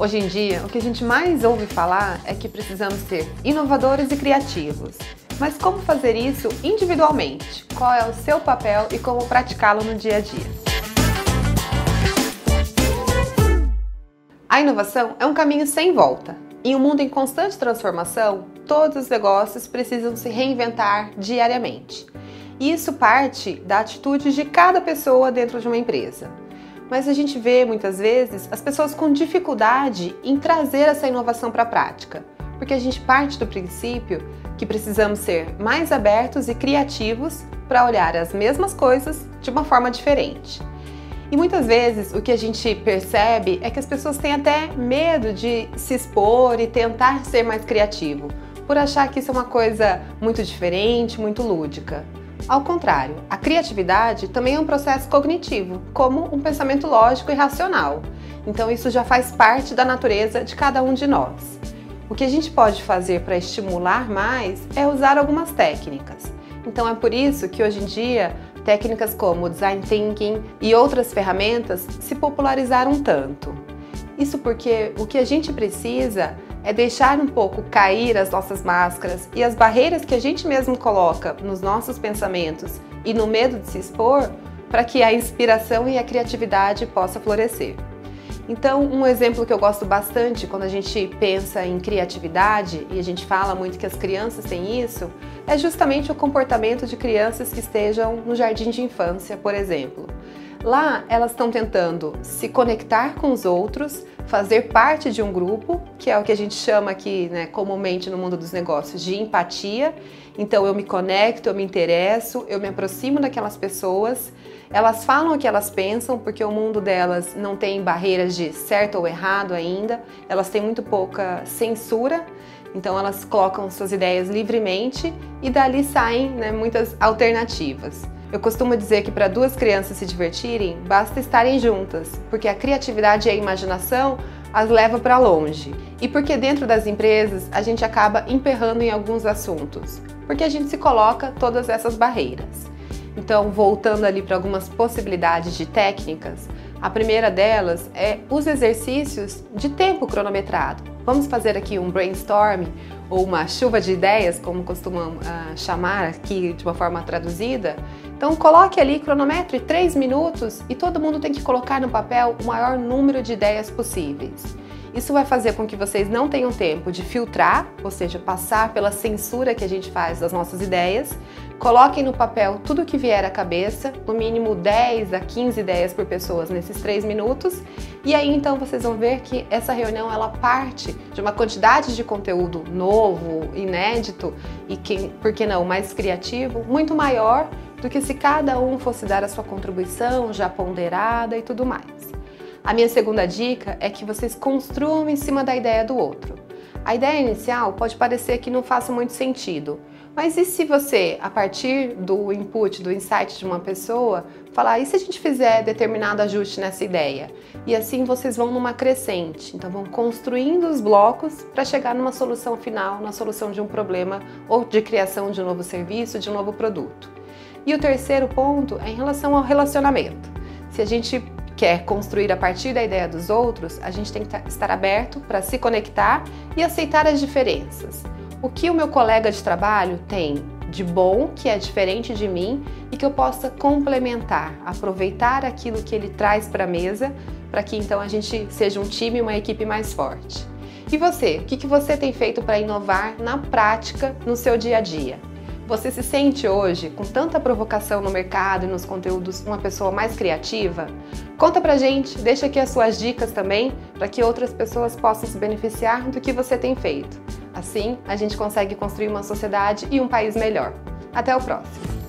Hoje em dia, o que a gente mais ouve falar é que precisamos ser inovadores e criativos. Mas como fazer isso individualmente? Qual é o seu papel e como praticá-lo no dia a dia? A inovação é um caminho sem volta. Em um mundo em constante transformação, todos os negócios precisam se reinventar diariamente. E isso parte da atitude de cada pessoa dentro de uma empresa. Mas a gente vê muitas vezes as pessoas com dificuldade em trazer essa inovação para a prática, porque a gente parte do princípio que precisamos ser mais abertos e criativos para olhar as mesmas coisas de uma forma diferente. E muitas vezes o que a gente percebe é que as pessoas têm até medo de se expor e tentar ser mais criativo, por achar que isso é uma coisa muito diferente, muito lúdica. Ao contrário, a criatividade também é um processo cognitivo, como um pensamento lógico e racional. Então isso já faz parte da natureza de cada um de nós. O que a gente pode fazer para estimular mais é usar algumas técnicas. Então é por isso que hoje em dia técnicas como Design Thinking e outras ferramentas se popularizaram tanto. Isso porque o que a gente precisa é deixar um pouco cair as nossas máscaras e as barreiras que a gente mesmo coloca nos nossos pensamentos e no medo de se expor para que a inspiração e a criatividade possa florescer. Então, um exemplo que eu gosto bastante quando a gente pensa em criatividade, e a gente fala muito que as crianças têm isso, é justamente o comportamento de crianças que estejam no jardim de infância, por exemplo. Lá, elas estão tentando se conectar com os outros, fazer parte de um grupo, que é o que a gente chama aqui, comumente no mundo dos negócios, de empatia. Então, eu me conecto, eu me interesso, eu me aproximo daquelas pessoas. Elas falam o que elas pensam, porque o mundo delas não tem barreiras de certo ou errado ainda. Elas têm muito pouca censura, então elas colocam suas ideias livremente e dali saem muitas alternativas. Eu costumo dizer que para duas crianças se divertirem, basta estarem juntas, porque a criatividade e a imaginação as leva para longe. E porque dentro das empresas a gente acaba emperrando em alguns assuntos, porque a gente se coloca todas essas barreiras. Então, voltando ali para algumas possibilidades de técnicas, a primeira delas é os exercícios de tempo cronometrado. Vamos fazer aqui um brainstorming ou uma chuva de ideias, como costumam chamar aqui de uma forma traduzida. Então, coloque ali, cronometre 3 minutos e todo mundo tem que colocar no papel o maior número de ideias possíveis. Isso vai fazer com que vocês não tenham tempo de filtrar, ou seja, passar pela censura que a gente faz das nossas ideias. Coloquem no papel tudo que vier à cabeça, no mínimo 10 a 15 ideias por pessoa nesses 3 minutos. E aí então vocês vão ver que essa reunião ela parte de uma quantidade de conteúdo novo, inédito e, por que não, mais criativo, muito maior do que se cada um fosse dar a sua contribuição já ponderada e tudo mais. A minha segunda dica é que vocês construam em cima da ideia do outro. A ideia inicial pode parecer que não faça muito sentido, mas e se você, a partir do input, do insight de uma pessoa, falar, e se a gente fizer determinado ajuste nessa ideia? E assim vocês vão numa crescente, então vão construindo os blocos para chegar numa solução final, na solução de um problema ou de criação de um novo serviço, de um novo produto. E o terceiro ponto é em relação ao relacionamento. Se a gente quer construir a partir da ideia dos outros, a gente tem que estar aberto para se conectar e aceitar as diferenças. O que o meu colega de trabalho tem de bom, que é diferente de mim e que eu possa complementar, aproveitar aquilo que ele traz para a mesa, para que então a gente seja um time, uma equipe mais forte. E você, o que você tem feito para inovar na prática, no seu dia a dia? Você se sente hoje, com tanta provocação no mercado e nos conteúdos, uma pessoa mais criativa? Conta pra gente, deixa aqui as suas dicas também, para que outras pessoas possam se beneficiar do que você tem feito. Assim, a gente consegue construir uma sociedade e um país melhor. Até o próximo!